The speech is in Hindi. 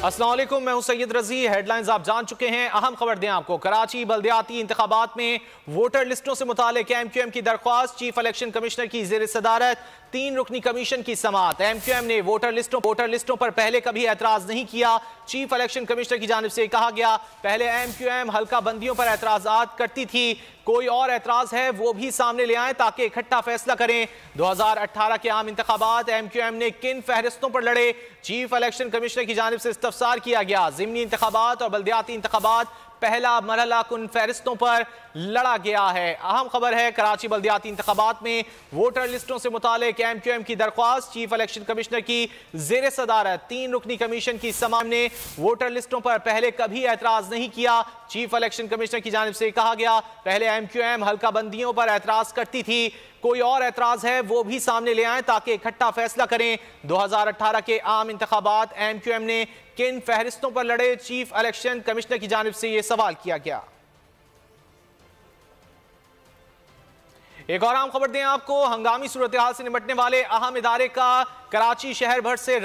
अस्सलाम वालेकुम, मैं हूं सैयद रजी। हेडलाइंस आप जान चुके हैं। अहम खबर दें आपको। कराची बल्दियाती इंतखाबात में वोटर लिस्टों से मुतालिक MQM की दरख्वास्त चीफ इलेक्शन कमिश्नर की ज़ेर सदारत 3 रुकनी कमीशन की समाअत। MQM ने वोटर लिस्टों पर पहले कभी एतराज नहीं किया। चीफ इलेक्शन कमिश्नर की जानिब से कहा गया, पहले MQM हल्का बंदियों पर एतराज़ात करती थी, कोई और एतराज है वो भी सामने ले आए ताकि इकट्ठा फैसला करें। 2018 के आम इंतखाबात MQM ने किन फहरिस्तों पर लड़े, चीफ इलेक्शन कमिश्नर की जानिब से इस्तफसार किया गया। ज़िमनी इंतखाबात और बल्दियाती इंतखाबात पहला मरहला कुन फहरिस्तों पर लड़ा गया है। अहम खबर है, कराची बल्दियाती इंतखाबात में वोटर लिस्टों से मुतालिक MQM की दरख्वास्त चीफ इलेक्शन कमिश्नर की ज़ेर सदारत 3 रुकनी कमीशन की समाअत ने वोटर लिस्टों पर पहले कभी एतराज नहीं किया। चीफ इलेक्शन कमिश्नर की जानिब से कहा गया, पहले MQM हल्का बंदियों पर एतराज करती थी, कोई और एतराज है वो भी सामने ले आए ताकि इकट्ठा फैसला करें। 2018 के आम इंतखाबात MQM ने किन फहरिस्तों पर लड़े, चीफ इलेक्शन कमिश्नर की जानिब से यह सवाल किया गया। एक और आम खबर दें आपको। हंगामी सूरत हाल से निपटने वाले अहम इदारे का कराची शहर भर से